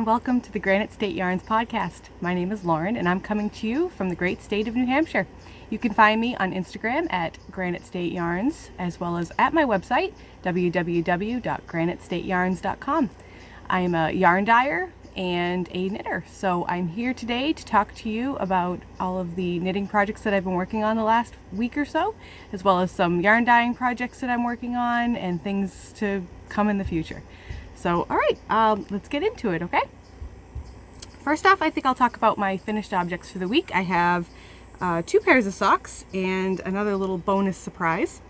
welcome to the Granite State Yarns podcast. My name is Lauren and I'm coming to you from the great state of New Hampshire. You can find me on Instagram at Granite State Yarns, as well as at my website, www.granitestateyarns.com. I'm a yarn dyer and a knitter, so I'm here today to talk to you about all of the knitting projects that I've been working on the last week or so, as well as some yarn dyeing projects that I'm working on and things to come in the future. So, all right, let's get into it, okay? First off, I think I'll talk about my finished objects for the week. I have 2 pairs of socks and another little bonus surprise.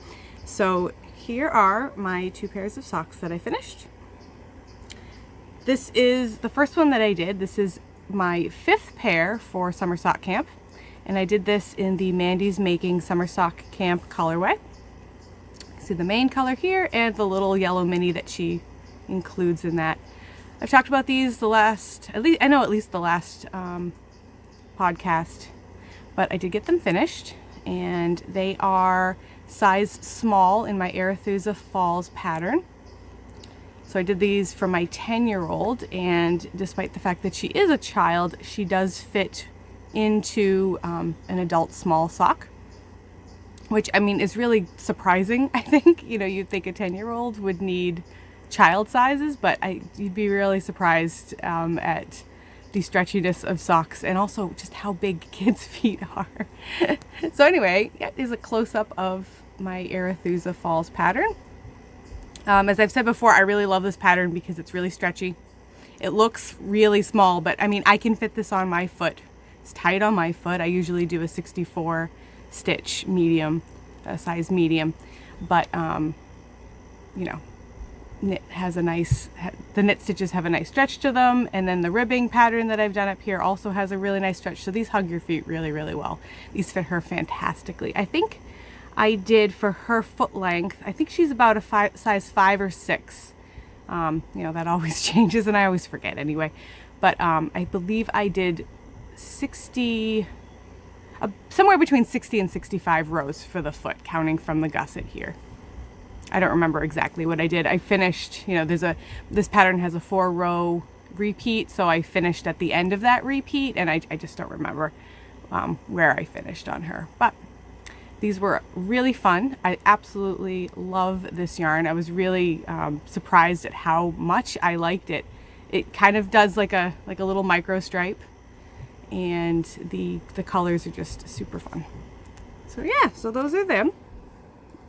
So here are my 2 pairs of socks that I finished. This is the first one that I did. This is my 5th pair for summer sock camp, and I did this in the Mandy's Making summer sock camp colorway. See the main color here and the little yellow mini that she includes in that. I've talked about these the last podcast, but I did get them finished, and they are size small in my Arethusa Falls pattern. So I did these for my 10-year-old, and despite the fact that she is a child, she does fit into an adult small sock, which I mean is really surprising. I think, you'd think a 10-year-old would need child sizes, but you'd be really surprised at the stretchiness of socks and also just how big kids' feet are. So anyway, here's a close-up of my Arethusa Falls pattern. As I've said before, I really love this pattern because it's really stretchy. It looks really small, but I mean, I can fit this on my foot. It's tight on my foot. I usually do a 64 stitch medium, size medium, but the knit stitches have a nice stretch to them, and then the ribbing pattern that I've done up here also has a really nice stretch, so these hug your feet really, really well. These fit her fantastically. I think I did for her foot length, I think she's about a size 5 or 6. That always changes and I always forget anyway, but I believe I did 60, somewhere between 60 and 65 rows for the foot, counting from the gusset here. I don't remember exactly what I did. I finished, this pattern has a 4-row repeat, so I finished at the end of that repeat, and I just don't remember where I finished on her. But these were really fun. I absolutely love this yarn. I was really surprised at how much I liked it. It kind of does like a little micro stripe, and the colors are just super fun. So yeah, so those are them.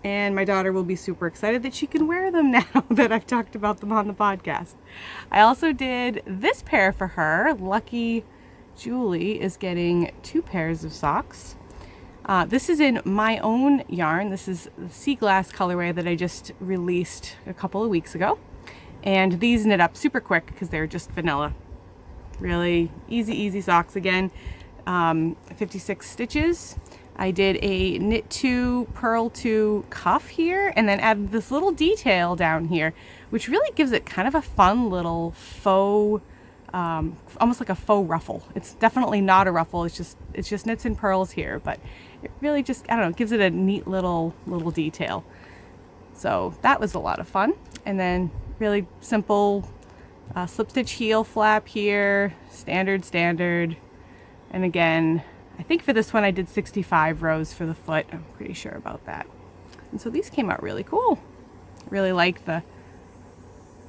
And my daughter will be super excited that she can wear them now that I've talked about them on the podcast. I also did this pair for her. Lucky Julie is getting 2 pairs of socks. This is in my own yarn. This is the Sea Glass colorway that I just released a couple of weeks ago. And these knit up super quick because they're just vanilla. Really easy socks again. 56 stitches. I did a knit 2, purl 2 cuff here, and then added this little detail down here, which really gives it kind of a fun little faux, almost like a faux ruffle. It's definitely not a ruffle. It's just knits and purls here, but it really just, gives it a neat little detail. So that was a lot of fun. And then really simple slip stitch heel flap here, standard. And again, I think for this one I did 65 rows for the foot. I'm pretty sure about that. And so these came out really cool. Really like the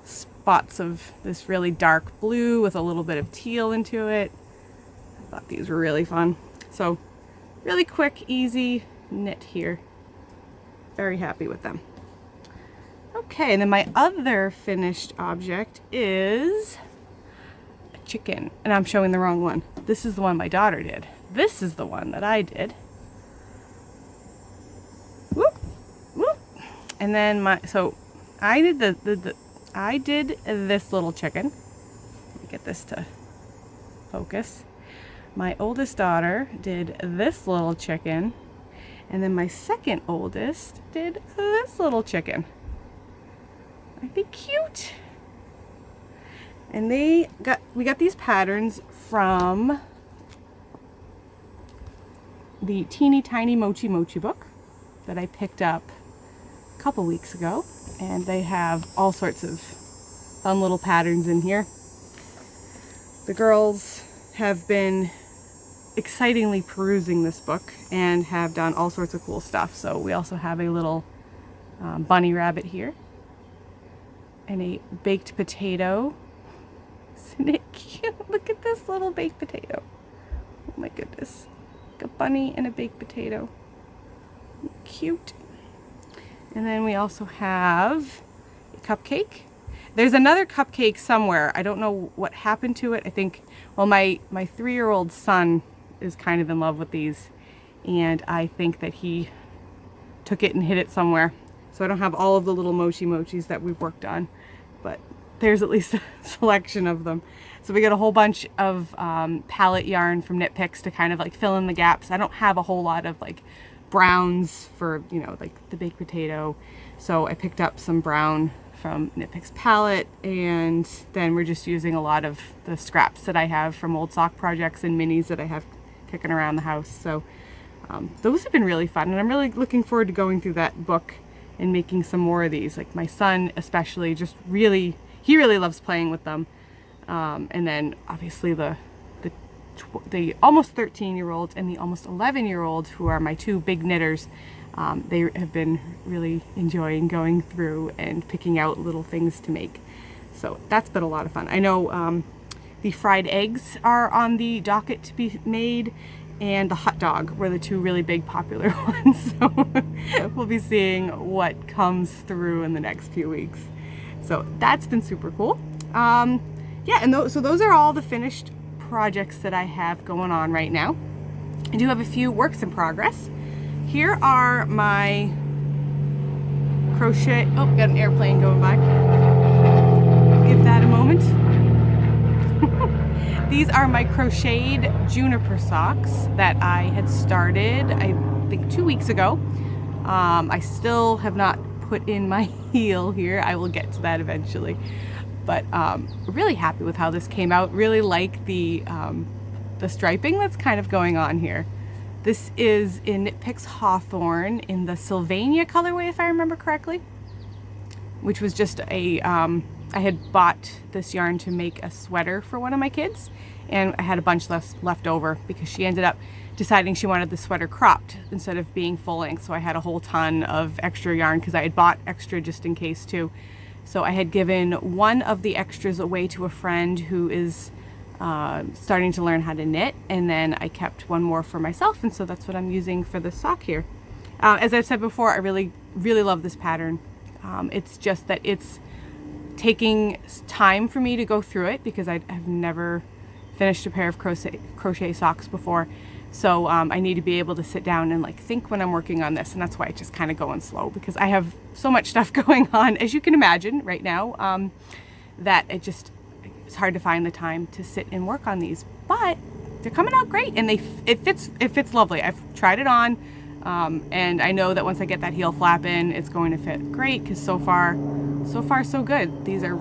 spots of this really dark blue with a little bit of teal into it. I thought these were really fun. So really quick, easy knit here. Very happy with them. Okay, and then my other finished object is a chicken. And I'm showing the wrong one. This is the one my daughter did. This is the one that I did. Whoop, whoop. And then I did I did this little chicken. Let me get this to focus. My oldest daughter did this little chicken, and then my second oldest did this little chicken. Aren't they cute? And we got these patterns from the Teeny Tiny Mochi book that I picked up a couple weeks ago, and they have all sorts of fun little patterns in here. the girls have been excitingly perusing this book and have done all sorts of cool stuff. So we also have a little bunny rabbit here and a baked potato. Isn't it cute? Look at this little baked potato. Oh my goodness. Like a bunny and a baked potato. Cute. And then we also have a cupcake. There's another cupcake somewhere. I don't know what happened to it. I think, well, my 3-year-old son is kind of in love with these, and I think that he took it and hid it somewhere. So I don't have all of the little mochis that we've worked on, but there's at least a selection of them. So we got a whole bunch of palette yarn from Knit Picks to kind of like fill in the gaps. I don't have a whole lot of like browns for, you know, like the baked potato. So I picked up some brown from Knit Picks palette, and then we're just using a lot of the scraps that I have from old sock projects and minis that I have kicking around the house. So those have been really fun, and I'm really looking forward to going through that book and making some more of these. Like my son especially, just really, he really loves playing with them. And then obviously the almost 13-year-olds and the almost 11-year-olds, who are my two big knitters, they have been really enjoying going through and picking out little things to make. So that's been a lot of fun. I know the fried eggs are on the docket to be made, and the hot dog were the two really big popular ones. So we'll be seeing what comes through in the next few weeks. So that's been super cool. Yeah, and so those are all the finished projects that I have going on right now. I do have a few works in progress. Here are my crochet. Oh, got an airplane going by. Give that a moment. These are my crocheted Juniper socks that I had started, I think 2 weeks ago. I still have not put in my heel here. I will get to that eventually. But really happy with how this came out. Really like the striping that's kind of going on here. This is in Knit Picks Hawthorne in the Sylvania colorway, if I remember correctly, which was just a, I had bought this yarn to make a sweater for one of my kids, and I had a bunch left over because she ended up deciding she wanted the sweater cropped instead of being full length. So I had a whole ton of extra yarn because I had bought extra just in case too. So I had given one of the extras away to a friend who is starting to learn how to knit, and then I kept one more for myself, and so that's what I'm using for the sock here. As I've said before, I really love this pattern. It's just that it's taking time for me to go through it because I have never finished a pair of crochet socks before. So I need to be able to sit down and like think when I'm working on this, and that's why it's just kind of going slow because I have so much stuff going on, as you can imagine right now, that it's hard to find the time to sit and work on these. But they're coming out great, and it fits lovely. I've tried it on, and I know that once I get that heel flap in, it's going to fit great because so far so good. These are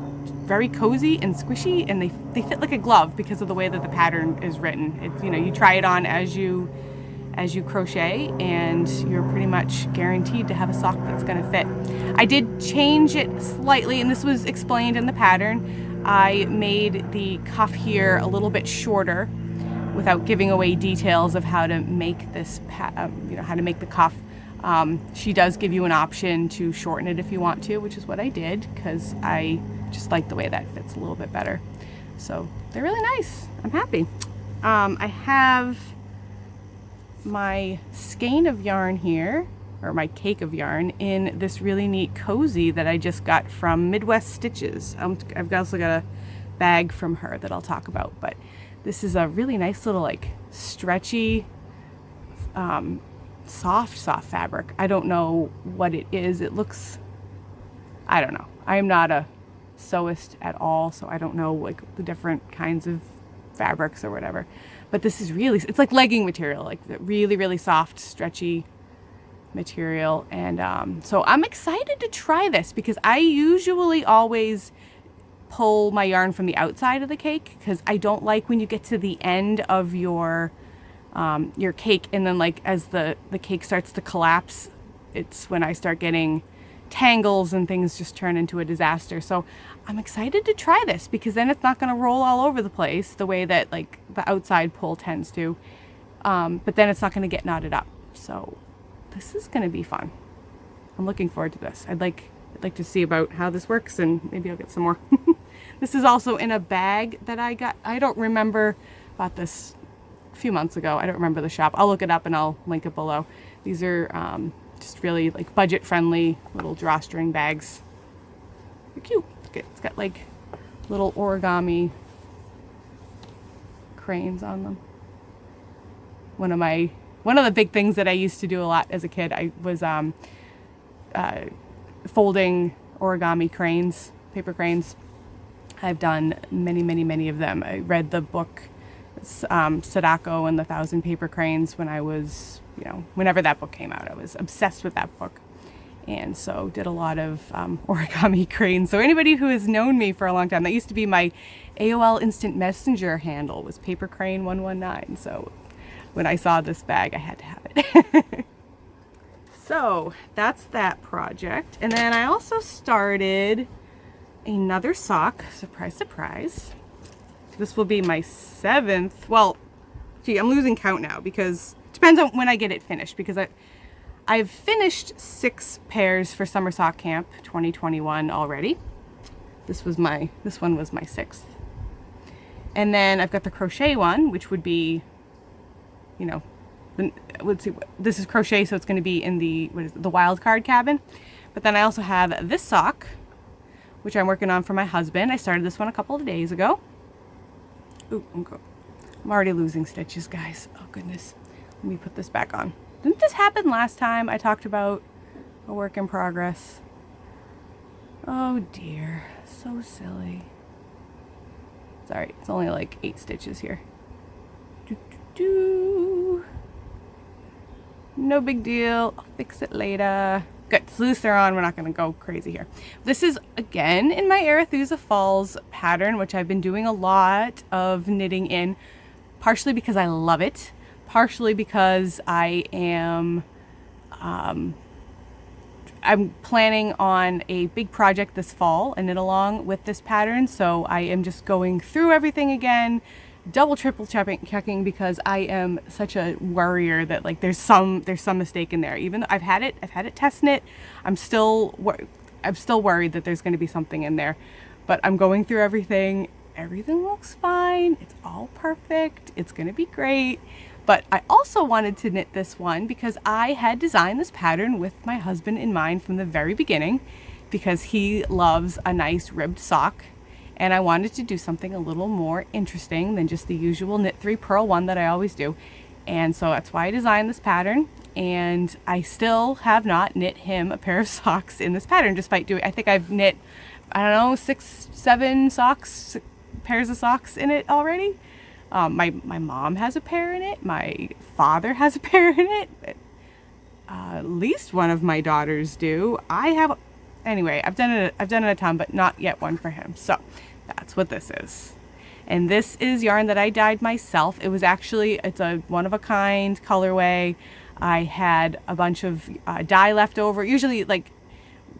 very cozy and squishy, and they fit like a glove because of the way that the pattern is written. It's, you know, you try it on as you crochet, and you're pretty much guaranteed to have a sock that's going to fit. I did change it slightly, and this was explained in the pattern. I made the cuff here a little bit shorter without giving away details of how to make this, how to make the cuff. She does give you an option to shorten it if you want to, which is what I did because I just like the way that fits a little bit better. So they're really nice. I'm happy. I have my skein of yarn here, or my cake of yarn, in this really neat cozy that I just got from Midwest Stitches. I've also got a bag from her that I'll talk about, but this is a really nice little like stretchy, soft fabric. I don't know what it is. It looks, I don't know. I am not a sewist at all, so I don't know like the different kinds of fabrics or whatever. But this is really, it's like legging material, like really soft, stretchy material. And so I'm excited to try this because I usually always pull my yarn from the outside of the cake because I don't like when you get to the end of your cake and then like as the cake starts to collapse, it's when I start getting tangles and things just turn into a disaster. So I'm excited to try this because then it's not going to roll all over the place the way that like the outside pull tends to. But then it's not going to get knotted up. So this is going to be fun. I'm looking forward to this. I'd like to see about how this works, and maybe I'll get some more. This is also in a bag that I got. I don't remember, bought this a few months ago. I don't remember the shop. I'll look it up and I'll link it below. These are just really like budget friendly little drawstring bags. They're cute. It's got like little origami cranes on them. One of the big things that I used to do a lot as a kid, I was folding origami cranes, paper cranes. I've done many of them. I read the book Sadako and the 1,000 Paper Cranes when I was, whenever that book came out. I was obsessed with that book. And so did a lot of origami cranes. So anybody who has known me for a long time, that used to be my AOL Instant Messenger handle, was Paper Crane 119. So when I saw this bag, I had to have it. So that's that project. And then I also started another sock. Surprise, surprise. This will be my 7th. Well, gee, I'm losing count now because it depends on when I get it finished, because I've finished 6 pairs for Summer Sock Camp 2021 already. This one was my 6th. And then I've got the crochet one, which would be, let's see, this is crochet, so it's going to be in the wild card cabin. But then I also have this sock, which I'm working on for my husband. I started this one a couple of days ago. Ooh, I'm already losing stitches, guys. Oh goodness. Let me put this back on. Didn't this happen last time I talked about a work in progress? Oh dear, so silly. Sorry, it's only like 8 stitches here. No big deal, I'll fix it later. Good, so these are on, we're not gonna go crazy here. This is again in my Arethusa Falls pattern, which I've been doing a lot of knitting in, partially because I love it, partially because I am, I'm planning on a big project this fall and knit along with this pattern. So I am just going through everything again, double triple checking, because I am such a worrier that like there's some mistake in there. Even though I've had it test knit, I'm still worried that there's going to be something in there. But I'm going through everything. Everything looks fine. It's all perfect. It's going to be great. But I also wanted to knit this one because I had designed this pattern with my husband in mind from the very beginning, because he loves a nice ribbed sock. And I wanted to do something a little more interesting than just the usual knit 3 purl one that I always do. And so that's why I designed this pattern. And I still have not knit him a pair of socks in this pattern, despite I think I've knit, I don't know, 6, 7 pairs of socks in it already. My mom has a pair in it. My father has a pair in it. At least one of my daughters do. Anyway, I've done it a ton, but not yet one for him. So that's what this is. And this is yarn that I dyed myself. It's a one-of-a-kind colorway. I had a bunch of dye left over. Usually, like,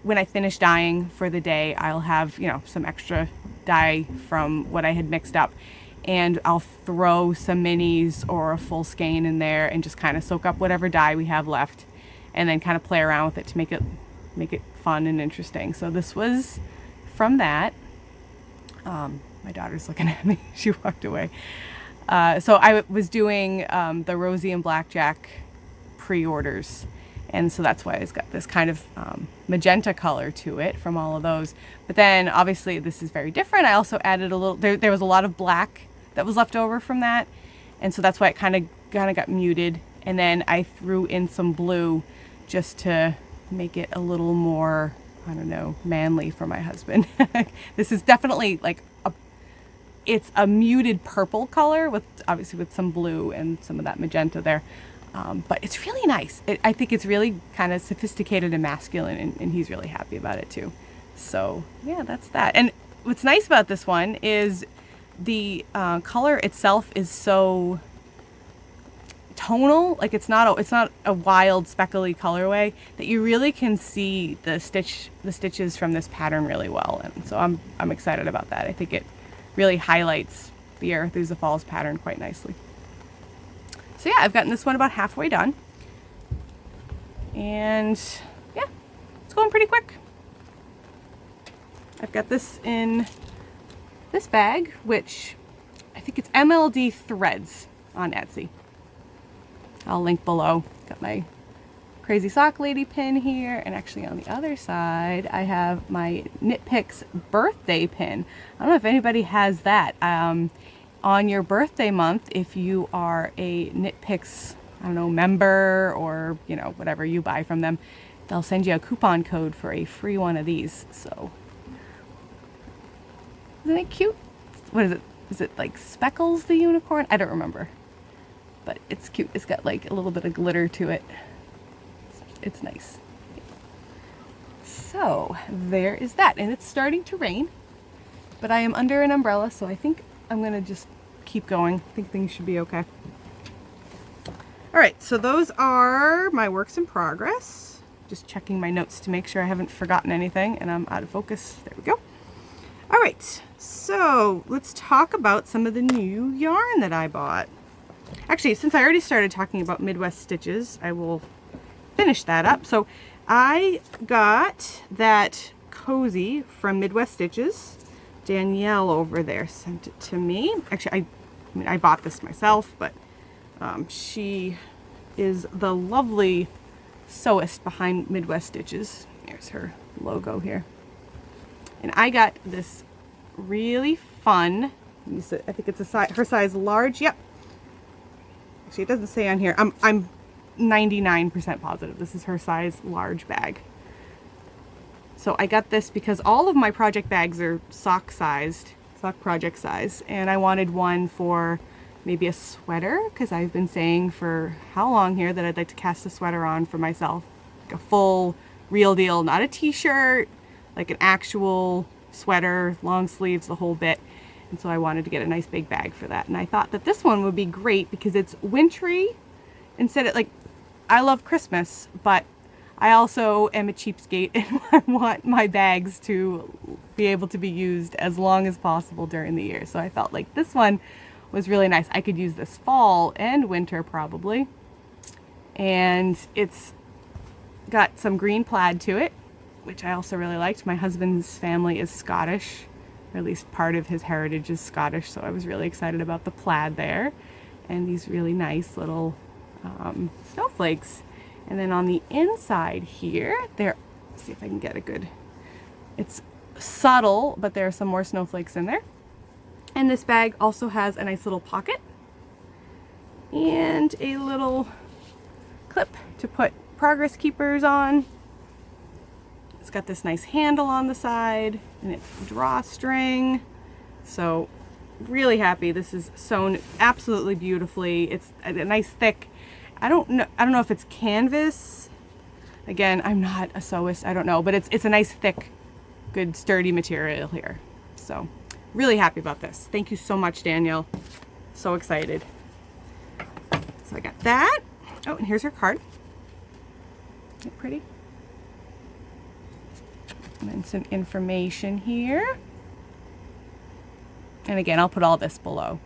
when I finish dyeing for the day, I'll have, some extra dye from what I had mixed up. And I'll throw some minis or a full skein in there and just kind of soak up whatever dye we have left, and then kind of play around with it to make it fun and interesting. So this was from that. My daughter's looking at me. She walked away. So I was doing the Rosie and Blackjack pre-orders, and so that's why it's got this kind of magenta color to it from all of those. But then obviously this is very different. I also added a little, there was a lot of black that was left over from that, and so that's why it kind of got muted. And then I threw in some blue just to make it a little more, I don't know, manly for my husband. This is definitely like it's a muted purple color with some blue and some of that magenta there. But it's really nice. I think it's really kind of sophisticated and masculine, and he's really happy about it too. So yeah, that's that. And what's nice about this one is the color itself is so tonal, like it's not a wild speckly colorway, that you really can see the stitches from this pattern really well. And so I'm excited about that. I think it really highlights the Arethusa Falls pattern quite nicely. So yeah, I've gotten this one about halfway done. And yeah, it's going pretty quick. I've got this in this bag, which I think it's MLD Threads on Etsy. I'll link below. Got my Crazy Sock Lady pin here, and actually on the other side I have my Knit Picks birthday pin. I don't know if anybody has that. On your birthday month, if you are a Knit Picks, I don't know, member, or you know, whatever you buy from them, they'll send you a coupon code for a free one of these. So isn't it cute? What is it? Is it like Speckles the unicorn? I don't remember. But it's cute. It's got like a little bit of glitter to it. It's nice. So there is that. And it's starting to rain. But I am under an umbrella, so I think I'm going to just keep going. I think things should be okay. Alright, so those are my works in progress. Just checking my notes to make sure I haven't forgotten anything, and I'm out of focus. There we go. Alright, so let's talk about some of the new yarn that I bought. Actually, since I already started talking about Midwest Stitches, I will finish that up. So I got that cozy from Midwest Stitches. Danielle over there sent it to me. Actually, I bought this myself, but she is the lovely sewist behind Midwest Stitches. Here's her logo here. And I got this really fun, I think it's her size large. Yep. Actually, it doesn't say on here. I'm 99% positive this is her size large bag. So I got this because all of my project bags are sock project size, and I wanted one for maybe a sweater, because I've been saying for how long here that I'd like to cast a sweater on for myself, like a full real deal, not a t-shirt, like an actual sweater, long sleeves, the whole bit. And so I wanted to get a nice big bag for that. And I thought that this one would be great because it's wintry. Instead of, like, I love Christmas, but I also am a cheapskate and I want my bags to be able to be used as long as possible during the year. So I felt like this one was really nice. I could use this fall and winter probably. And it's got some green plaid to it, which I also really liked. My husband's family is Scottish, or at least part of his heritage is Scottish, so I was really excited about the plaid there. And these really nice little snowflakes. And then on the inside here, let's see if I can get a good, it's subtle, but there are some more snowflakes in there. And this bag also has a nice little pocket and a little clip to put progress keepers on. It's got this nice handle on the side, and it's drawstring. So really happy. This is sewn absolutely beautifully. It's a nice thick, I don't know if it's canvas. Again, I'm not a sewist, I don't know, but it's a nice thick, good sturdy material here. So really happy about this. Thank you so much, Danielle. So excited. So I got that. Oh, and here's her card. Isn't it pretty? And then some information here. And again, I'll put all this below.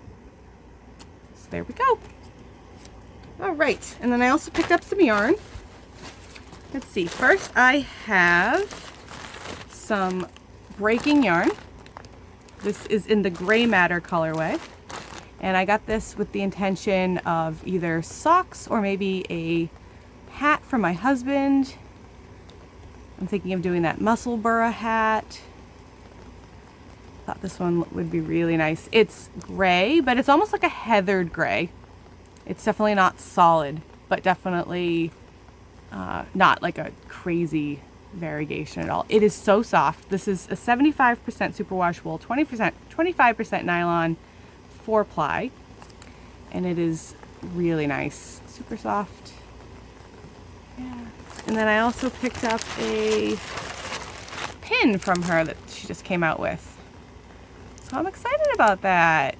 So there we go. All right, and then I also picked up some yarn. Let's see, first I have some breaking yarn. This is in the gray matter colorway. And I got this with the intention of either socks or maybe a hat for my husband. I'm thinking of doing that Musselburgh hat. Thought this one would be really nice. It's gray, but it's almost like a heathered gray. It's definitely not solid, but definitely not like a crazy variegation at all. It is so soft. This is a 75% superwash wool, 25% nylon, 4-ply, and it is really nice. Super soft. Yeah. And then I also picked up a pin from her that she just came out with. So I'm excited about that.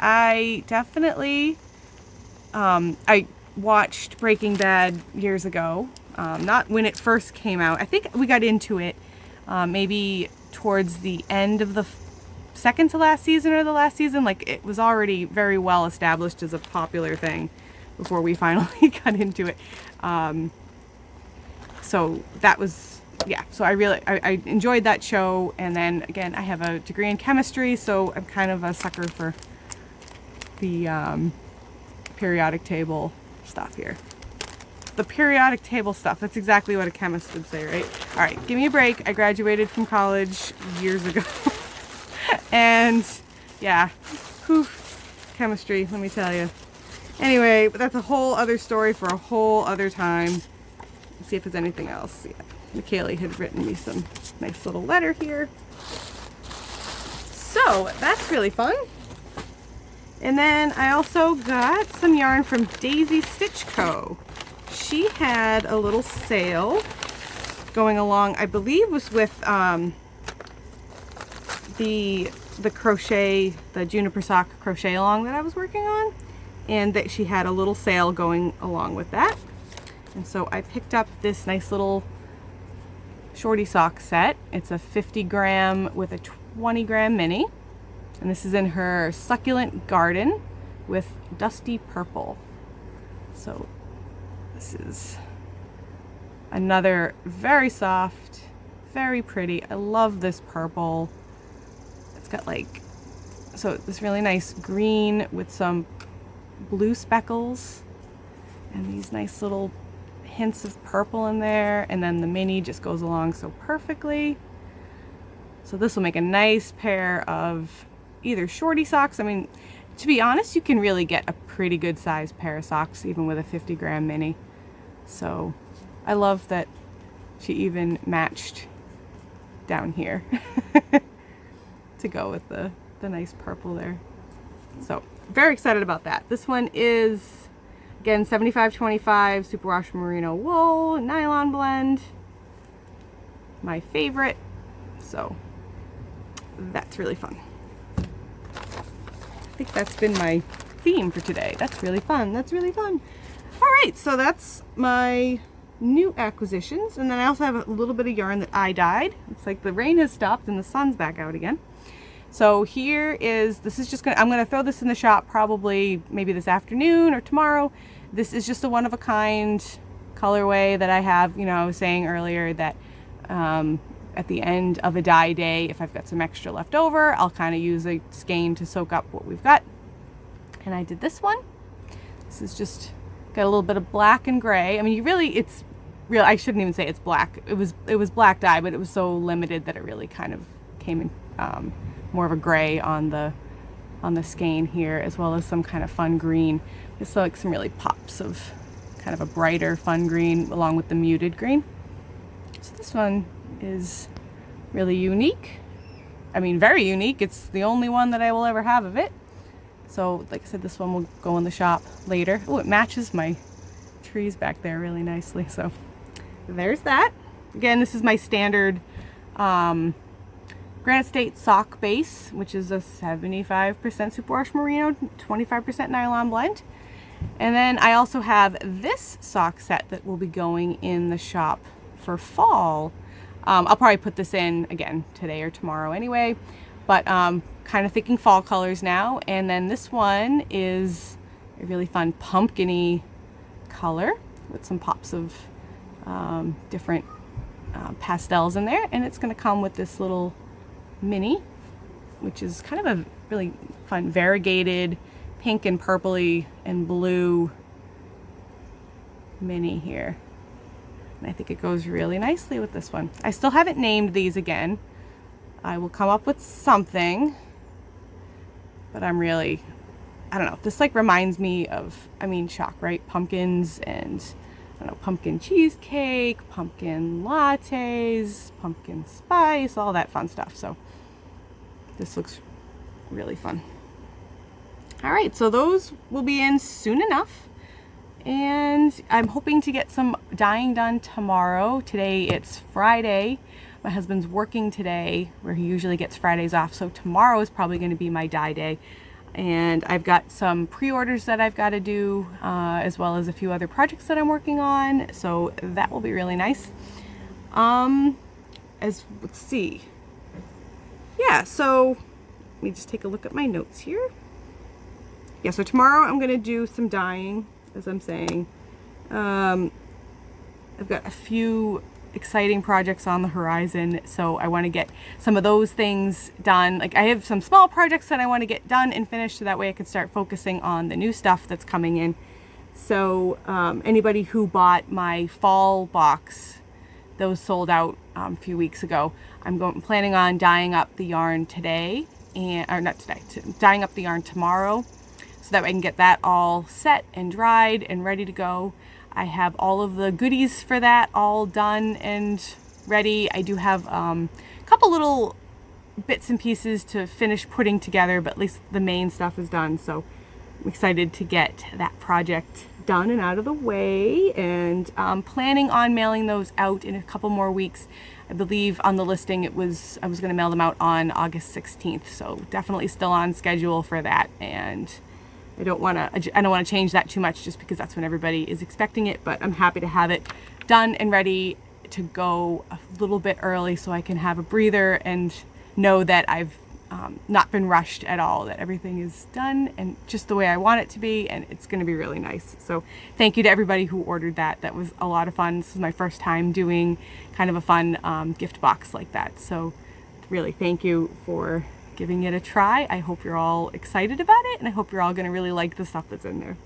I definitely, I watched Breaking Bad years ago, not when it first came out. I think we got into it maybe towards the end of the second to last season or the last season. Like, it was already very well established as a popular thing before we finally got into it. So that was, yeah, so I enjoyed that show. And then again, I have a degree in chemistry, so I'm kind of a sucker for the periodic table stuff here. The periodic table stuff, that's exactly what a chemist would say, right? All right, give me a break. I graduated from college years ago. And yeah, whew, chemistry, let me tell you. Anyway, but that's a whole other story for a whole other time. Let's see if there's anything else. Yeah, McKaylee had written me some nice little letter here. So that's really fun. And then I also got some yarn from Daisy Stitch Co. She had a little sale going along, I believe was with the crochet, the Juniper sock crochet along that I was working on, and that she had a little sale going along with that. And so I picked up this nice little shorty sock set. It's a 50 gram with a 20 gram mini, and this is in her Succulent Garden with Dusty Purple. So this is another very soft, very pretty. I love this purple. It's got like, so this really nice green with some blue speckles and these nice little hints of purple in there, and then the mini just goes along so perfectly. So this will make a nice pair of either shorty socks. I mean, to be honest, you can really get a pretty good sized pair of socks even with a 50 gram mini. So I love that she even matched down here to go with the nice purple there. So very excited about that. This one is, again, 75-25 superwash merino wool nylon blend, my favorite. So that's really fun. I think that's been my theme for today. That's really fun. That's really fun. All right, so that's my new acquisitions. And then I also have a little bit of yarn that I dyed. It's like the rain has stopped and the sun's back out again. So here is, this is just gonna, I'm gonna throw this in the shop probably maybe this afternoon or tomorrow. This is just a one-of-a-kind colorway that I have. You know, I was saying earlier that at the end of a dye day, if I've got some extra left over, I'll kind of use a skein to soak up what we've got. And I did this one. This is just got a little bit of black and gray. I mean, it's real. I shouldn't even say it's black. It was black dye, but it was so limited that it really kind of came in more of a gray on the skein here, as well as some kind of fun green. Just like some really pops of kind of a brighter fun green along with the muted green. So this one is really unique. I mean, very unique. It's the only one that I will ever have of it. So like I said, this one will go in the shop later. Oh, it matches my trees back there really nicely. So there's that. Again, this is my standard Granite State sock base, which is a 75% superwash merino, 25% nylon blend. And then I also have this sock set that will be going in the shop for fall. I'll probably put this in again today or tomorrow anyway, but kind of thinking fall colors now. And then this one is a really fun pumpkin-y color with some pops of different pastels in there, and it's going to come with this little mini, which is kind of a really fun variegated pink and purpley and blue mini here. And I think it goes really nicely with this one. I still haven't named these again. I will come up with something, but I'm really, I don't know, this like reminds me of, I mean, shock, right? Pumpkins and, I don't know, pumpkin cheesecake, pumpkin lattes, pumpkin spice, all that fun stuff. So this looks really fun. All right, so those will be in soon enough. And I'm hoping to get some dyeing done tomorrow. Today it's Friday. My husband's working today, where he usually gets Fridays off. So tomorrow is probably going to be my dye day. And I've got some pre-orders that I've got to do, as well as a few other projects that I'm working on. So that will be really nice. Let's see. Yeah, so let me just take a look at my notes here. Yeah, so tomorrow I'm going to do some dyeing, as I'm saying. I've got a few exciting projects on the horizon, so I want to get some of those things done. Like, I have some small projects that I want to get done and finished, so that way I can start focusing on the new stuff that's coming in. So anybody who bought my fall box, those sold out a few weeks ago. I'm planning on dyeing up the yarn today, dyeing up the yarn tomorrow, so that I can get that all set and dried and ready to go. I have all of the goodies for that all done and ready. I do have a couple little bits and pieces to finish putting together, but at least the main stuff is done. So I'm excited to get that project done and out of the way, and planning on mailing those out in a couple more weeks. I believe on the listing I was going to mail them out on August 16th, so definitely still on schedule for that. And I don't want to change that too much, just because that's when everybody is expecting it, but I'm happy to have it done and ready to go a little bit early, so I can have a breather and know that I've not been rushed at all, that everything is done and just the way I want it to be, and it's going to be really nice. So thank you to everybody who ordered that. That was a lot of fun. This is my first time doing kind of a fun gift box like that, so really thank you for giving it a try. I hope you're all excited about it, and I hope you're all going to really like the stuff that's in there.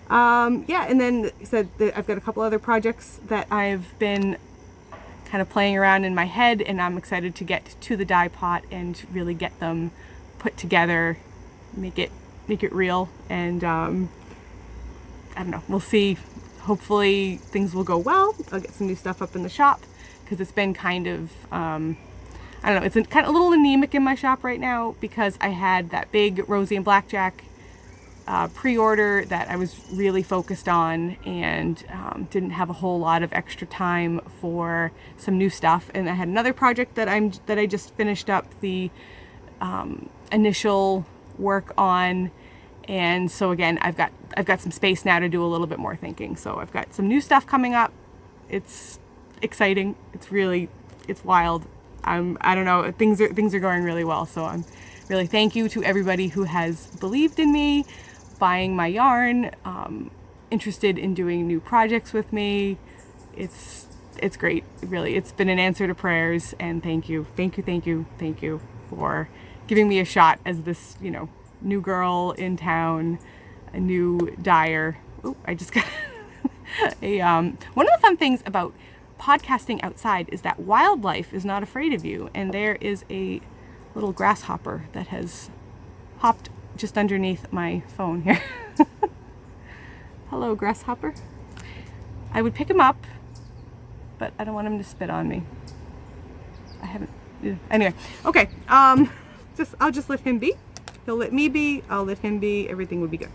Yeah, and then said that I've got a couple other projects that I've been kind of playing around in my head, and I'm excited to get to the dye pot and really get them put together, make it real. And I don't know, we'll see. Hopefully things will go well. I'll get some new stuff up in the shop, because it's been kind of I don't know, it's kind of a little anemic in my shop right now, because I had that big Rosie and Blackjack pre-order that I was really focused on, and didn't have a whole lot of extra time for some new stuff. And I had another project that I just finished up the initial work on, and so again I've got some space now to do a little bit more thinking. So I've got some new stuff coming up. It's exciting. It's wild. I don't know, things are going really well, so I'm really thank you to everybody who has believed in me, buying my yarn, interested in doing new projects with me. It's great, really. It's been an answer to prayers, and thank you for giving me a shot as this, new girl in town, a new dyer. Oh, I just got one of the fun things about podcasting outside is that wildlife is not afraid of you, and there is a little grasshopper that has hopped just underneath my phone here. Hello, grasshopper. I would pick him up, but I don't want him to spit on me. Anyway, okay. I'll just let him be. He'll let me be. I'll let him be. Everything will be good.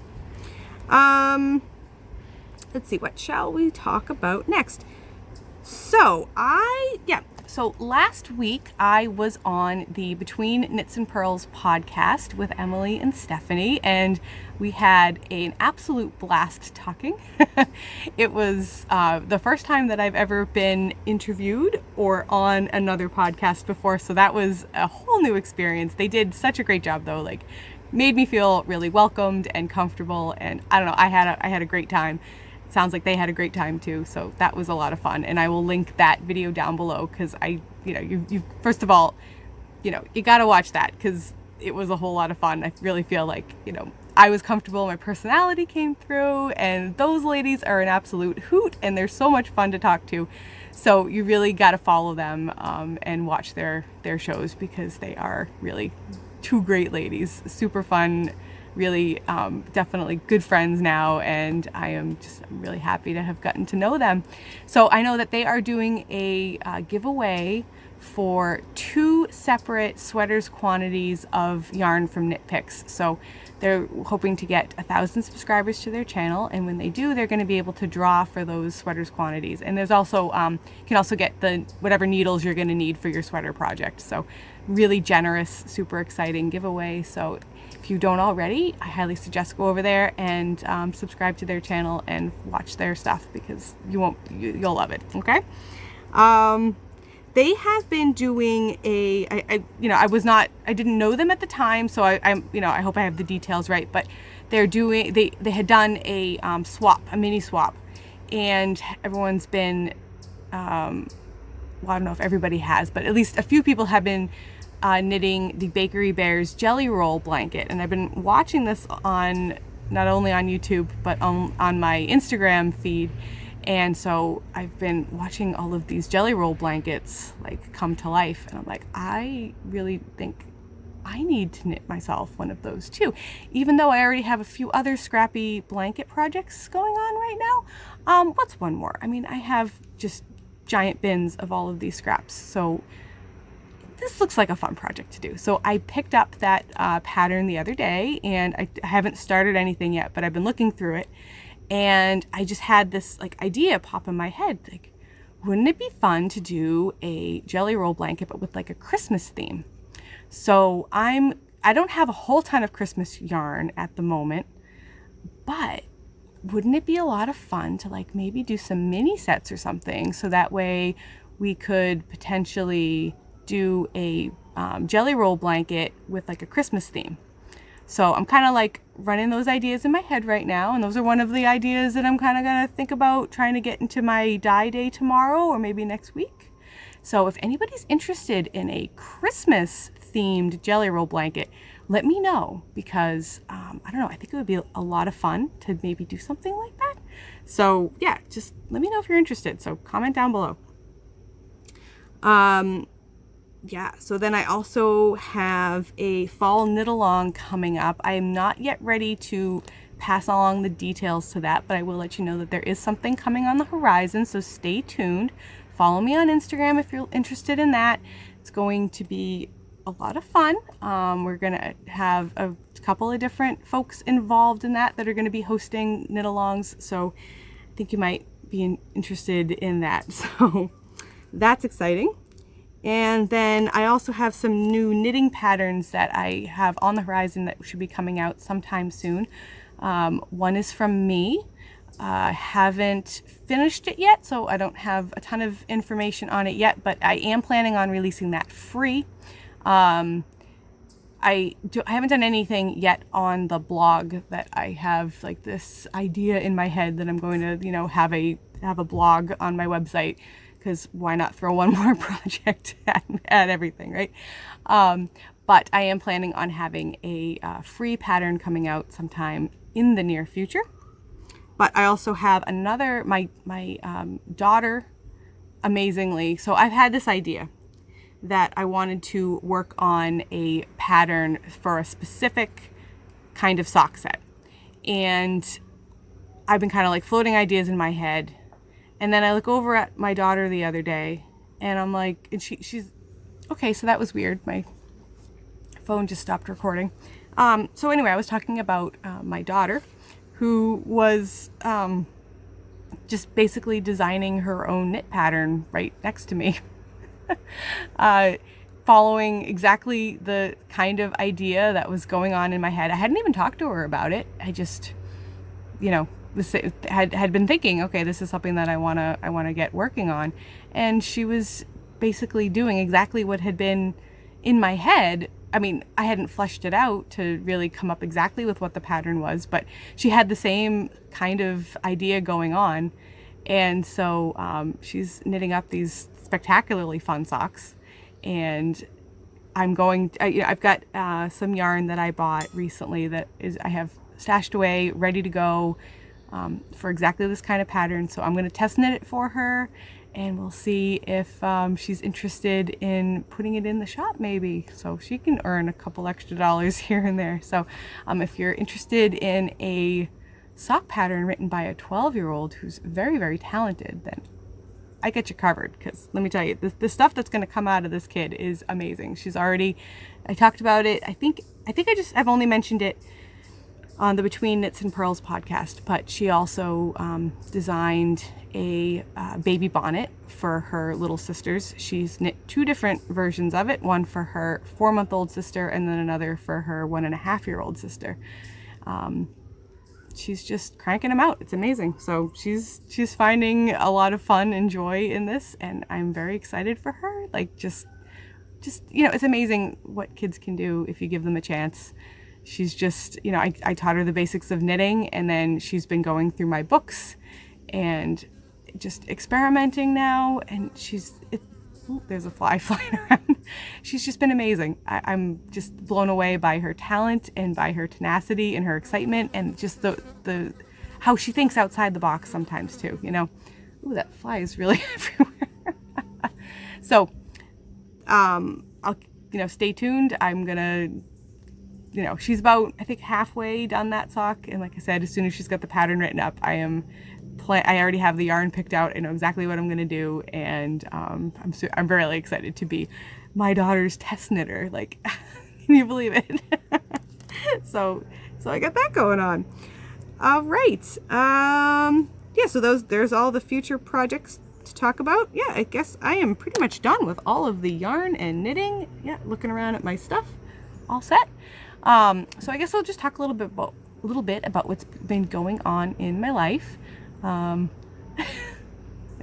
Let's see, what shall we talk about next? So last week I was on the Between Knits and Pearls podcast with Emily and Stephanie, and we had an absolute blast talking. It was the first time that I've ever been interviewed or on another podcast before, so that was a whole new experience. They did such a great job, though, like made me feel really welcomed and comfortable, and I don't know, I had a great time. Sounds like they had a great time too, so that was a lot of fun, and I will link that video down below, because you first of all, you gotta watch that, because it was a whole lot of fun. I really feel like, I was comfortable, my personality came through, and those ladies are an absolute hoot, and they're so much fun to talk to. So you really got to follow them and watch their shows, because they are really two great ladies, super fun, really definitely good friends now, and I'm really happy to have gotten to know them. So I know that they are doing a giveaway for 2 separate sweaters quantities of yarn from Knit Picks. So they're hoping to get 1,000 subscribers to their channel, and when they do, they're going to be able to draw for those sweaters quantities. And there's also you can also get whatever needles you're going to need for your sweater project. So really generous, super exciting giveaway. So if you don't already, I highly suggest go over there and subscribe to their channel and watch their stuff, because you'll love it. Okay. They have been doing I didn't know them at the time, so I hope I have the details right, but they had done a mini swap, and everyone's been, well, I don't know if everybody has, but at least a few people have been knitting the Bakery Bears jelly roll blanket, and I've been watching this on, not only on YouTube, but on my Instagram feed. And so I've been watching all of these jelly roll blankets like come to life, and I'm like, I really think I need to knit myself one of those too, even though I already have a few other scrappy blanket projects going on right now. What's one more? I mean, I have just giant bins of all of these scraps, so this looks like a fun project to do. So I picked up that pattern the other day, and I haven't started anything yet, but I've been looking through it. And I just had this like idea pop in my head, like, wouldn't it be fun to do a jelly roll blanket, but with like a Christmas theme? So I don't have a whole ton of Christmas yarn at the moment, but wouldn't it be a lot of fun to like maybe do some mini sets or something, so that way we could potentially do a jelly roll blanket with like a Christmas theme. So I'm kind of like running those ideas in my head right now, and those are one of the ideas that I'm kind of going to think about trying to get into my dye day tomorrow or maybe next week. So if anybody's interested in a Christmas themed jelly roll blanket, let me know, because I don't know, I think it would be a lot of fun to maybe do something like that. So yeah, just let me know if you're interested. So comment down below. Yeah, so then I also have a fall knit along coming up. I am not yet ready to pass along the details to that, but I will let you know that there is something coming on the horizon, so stay tuned. Follow me on Instagram if you're interested in that. It's going to be a lot of fun. We're going to have a couple of different folks involved in that are going to be hosting knit alongs, so I think you might be interested in that. So that's exciting. And then I also have some new knitting patterns that I have on the horizon that should be coming out sometime soon. One is from me. I haven't finished it yet, so I don't have a ton of information on it yet, but I am planning on releasing that free. I haven't done anything yet on the blog, that I have like this idea in my head that I'm going to, have a blog on my website, because why not throw one more project at everything, right? But I am planning on having a free pattern coming out sometime in the near future. But I also have another, my daughter, amazingly, so I've had this idea that I wanted to work on a pattern for a specific kind of sock set. And I've been kind of like floating ideas in my head. And then I look over at my daughter the other day, and I'm like, and she's, okay, so that was weird. My phone just stopped recording. So anyway, I was talking about my daughter, who was just basically designing her own knit pattern right next to me. Following exactly the kind of idea that was going on in my head. I hadn't even talked to her about it. I just, had been thinking, okay, this is something that I wanna get working on, and she was basically doing exactly what had been in my head. I mean, I hadn't fleshed it out to really come up exactly with what the pattern was, but she had the same kind of idea going on, and so she's knitting up these spectacularly fun socks, and I've got some yarn that I bought recently that I have stashed away, ready to go. For exactly this kind of pattern. So I'm going to test knit it for her, and we'll see if she's interested in putting it in the shop maybe, so she can earn a couple extra dollars here and there. So if you're interested in a sock pattern written by a 12-year-old who's very, very talented, then I get you covered, because let me tell you, the stuff that's going to come out of this kid is amazing. I talked about it, I think I've only mentioned it on the Between Knits and Pearls podcast, but she also designed a baby bonnet for her little sisters. She's knit 2 different versions of it, one for her 4-month-old sister and then another for her 1.5-year-old sister. She's just cranking them out. It's amazing. So she's finding a lot of fun and joy in this, and I'm very excited for her. Like just it's amazing what kids can do if you give them a chance. She's just, I taught her the basics of knitting, and then she's been going through my books and just experimenting now, and there's a fly flying around. She's just been amazing. I'm just blown away by her talent and by her tenacity and her excitement, and just the how she thinks outside the box sometimes too, Ooh, that fly is really everywhere. So, I'll, stay tuned. I'm gonna, she's about, I think, halfway done that sock. And like I said, as soon as she's got the pattern written up, I already have the yarn picked out. I know exactly what I'm gonna do. And I'm really excited to be my daughter's test knitter. Like, can you believe it? So I got that going on. All right. Yeah, so there's all the future projects to talk about. Yeah, I guess I am pretty much done with all of the yarn and knitting. Yeah, looking around at my stuff, all set. So I guess I'll just talk a little bit about what's been going on in my life. I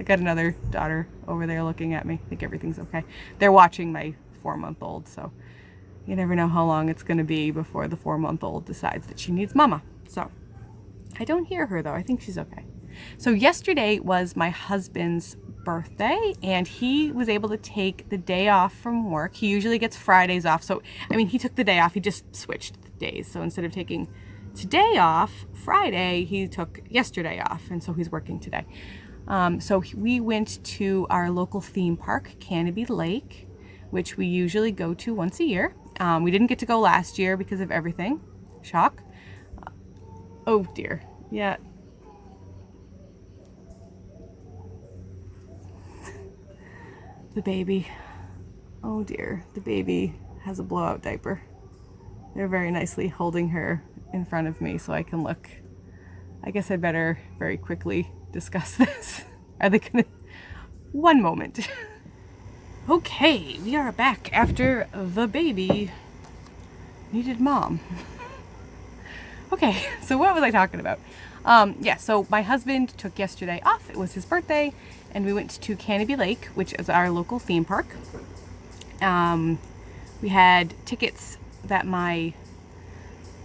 got another daughter over there looking at me. I think everything's okay. They're watching my 4-month-old, so you never know how long it's going to be before the 4-month-old decides that she needs mama. So I don't hear her though. I think she's okay. So yesterday was my husband's birthday, and he was able to take the day off from work. He usually gets Fridays off. So, he took the day off. He just switched days. So instead of taking today off, Friday, he took yesterday off. And so he's working today. So we went to our local theme park, Canopy Lake, which we usually go to once a year. We didn't get to go last year because of everything. Shock. Oh dear. Yeah. The baby. Oh dear. The baby has a blowout diaper. They're very nicely holding her in front of me so I can look. I guess I better very quickly discuss this. Are they gonna? One moment. Okay, we are back after the baby needed mom. Okay, so what was I talking about? Yeah, so my husband took yesterday off. It was his birthday, and we went to Canopy Lake, which is our local theme park. We had tickets that my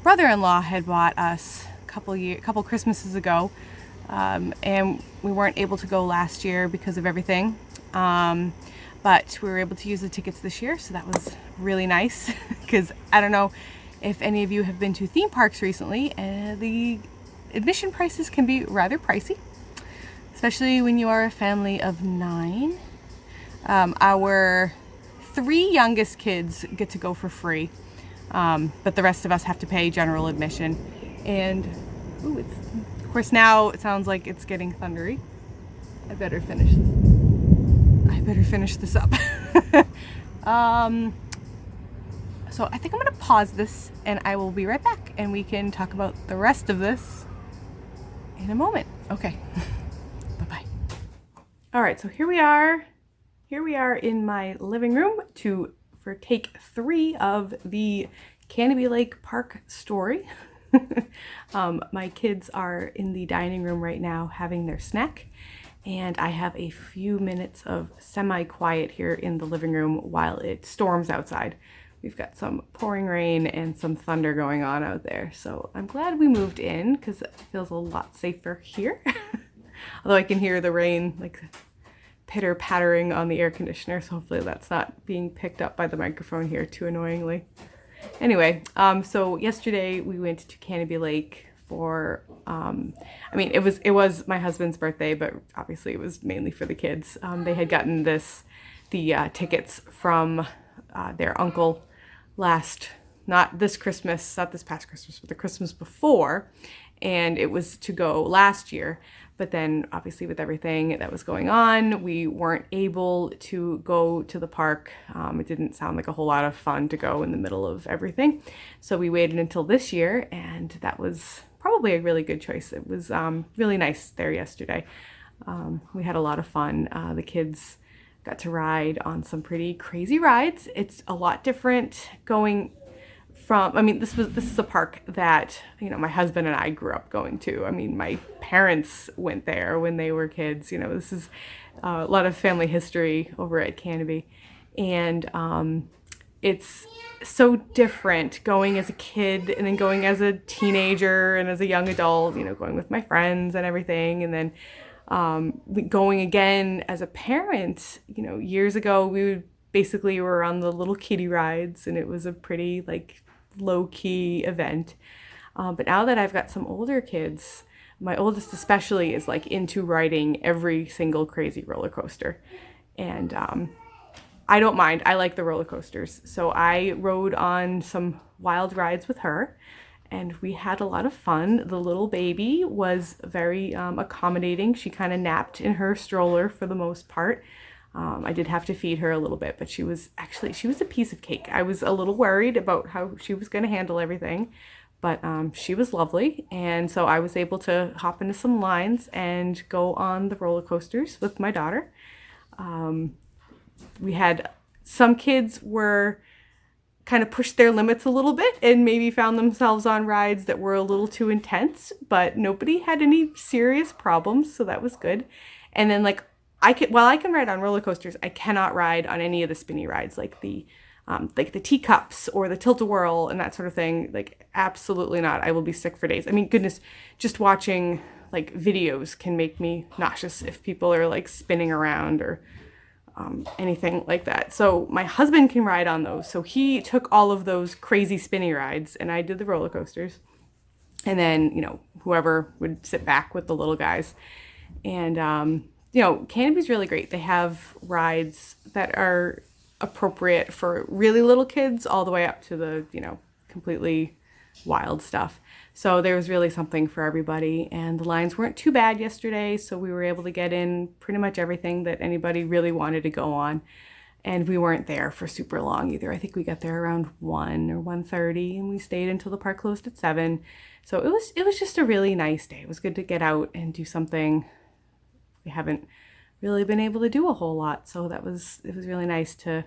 brother-in-law had bought us a couple Christmases ago, and we weren't able to go last year because of everything. But we were able to use the tickets this year, so that was really nice. Because I don't know if any of you have been to theme parks recently, the admission prices can be rather pricey, especially when you are a family of 9. Our 3 youngest kids get to go for free, but the rest of us have to pay general admission. And of course now it sounds like it's getting thundery. I better finish this up. So I think I'm going to pause this, and I will be right back, and we can talk about the rest of this in a moment. Okay. Bye-bye. All right, so here we are. Here we are in my living room for take 3 of the Canopy Lake Park story. My kids are in the dining room right now having their snack, and I have a few minutes of semi-quiet here in the living room while it storms outside. We've got some pouring rain and some thunder going on out there, so I'm glad we moved in because it feels a lot safer here. Although I can hear the rain like pitter-pattering on the air conditioner, so hopefully that's not being picked up by the microphone here too annoyingly. Anyway, so yesterday we went to Canopy Lake for, it was my husband's birthday, but obviously it was mainly for the kids. They had gotten the tickets from their uncle not this past Christmas, but the Christmas before, and it was to go last year, But then obviously with everything that was going on, we weren't able to go to the park. It didn't sound like a whole lot of fun to go in the middle of everything. So we waited until this year, and that was probably a really good choice. It was really nice there yesterday. We had a lot of fun. The kids got to ride on some pretty crazy rides. It's a lot different going from, I mean, this is a park that, you know, my husband and I grew up going to. I mean, my parents went there when they were kids. You know, this is a lot of family history over at Canopy. And it's so different going as a kid and then going as a teenager and as a young adult, you know, going with my friends and everything. And then going again as a parent. You know, years ago we basically were on the little kiddie rides, and it was a pretty like low-key event. But now that I've got some older kids, my oldest especially is like into riding every single crazy roller coaster. And I don't mind. I like the roller coasters. So I rode on some wild rides with her, and we had a lot of fun. The little baby was very accommodating. She kind of napped in her stroller for the most part. I did have to feed her a little bit, but she was a piece of cake. I was a little worried about how she was going to handle everything, but she was lovely. And so I was able to hop into some lines and go on the roller coasters with my daughter. We had some kids were kind of pushed their limits a little bit and maybe found themselves on rides that were a little too intense, but nobody had any serious problems, so that was good. And then like I can ride on roller coasters, I cannot ride on any of the spinny rides like the teacups or the tilt-a-whirl and that sort of thing. Like absolutely not. I will be sick for days. I mean, goodness, just watching like videos can make me nauseous if people are like spinning around or anything like that. So my husband can ride on those. So he took all of those crazy spinny rides and I did the roller coasters. And then, you know, whoever would sit back with the little guys. And, you know, Canopy's really great. They have rides that are appropriate for really little kids all the way up to the, you know, completely wild stuff. So there was really something for everybody, and the lines weren't too bad yesterday, so we were able to get in pretty much everything that anybody really wanted to go on. And we weren't there for super long either. I think we got there around 1 or 1:30, and we stayed until the park closed at 7. So it was just a really nice day. It was good to get out and do something we haven't really been able to do a whole lot. So it was really nice to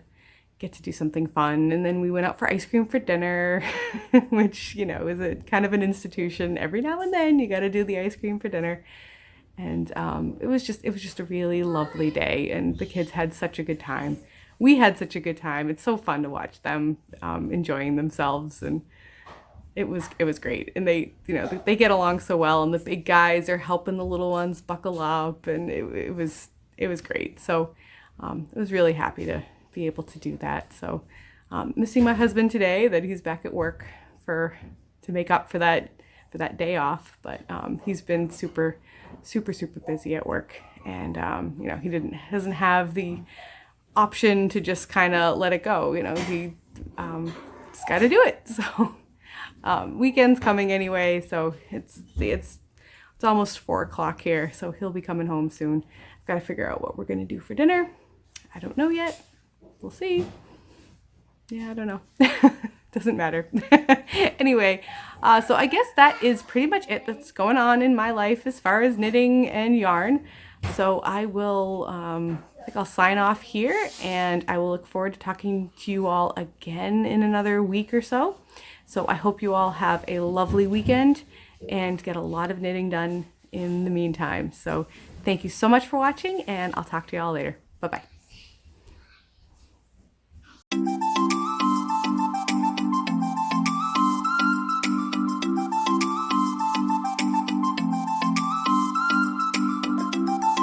get to do something fun. And then we went out for ice cream for dinner, which, you know, is a kind of an institution. Every now and then you got to do the ice cream for dinner. And it was just a really lovely day, and the kids had such a good time. We had such a good time. It's so fun to watch them enjoying themselves, and it was great. And they, you know, they get along so well, and the big guys are helping the little ones buckle up, and it was great. So I was really happy to be able to do that. So missing my husband today, that he's back at work to make up for that day off, but he's been super busy at work, and you know, he doesn't have the option to just kind of let it go. You know, he just got to do it. So weekend's coming anyway, so it's almost 4 o'clock here, so he'll be coming home soon. I've got to figure out what we're gonna do for dinner. I don't know yet. We'll see. Yeah, I don't know. Doesn't matter. Anyway, so I guess that is pretty much it that's going on in my life as far as knitting and yarn. So I will, I think I'll sign off here, and I will look forward to talking to you all again in another week or so. So I hope you all have a lovely weekend and get a lot of knitting done in the meantime. So thank you so much for watching, and I'll talk to you all later. Bye-bye.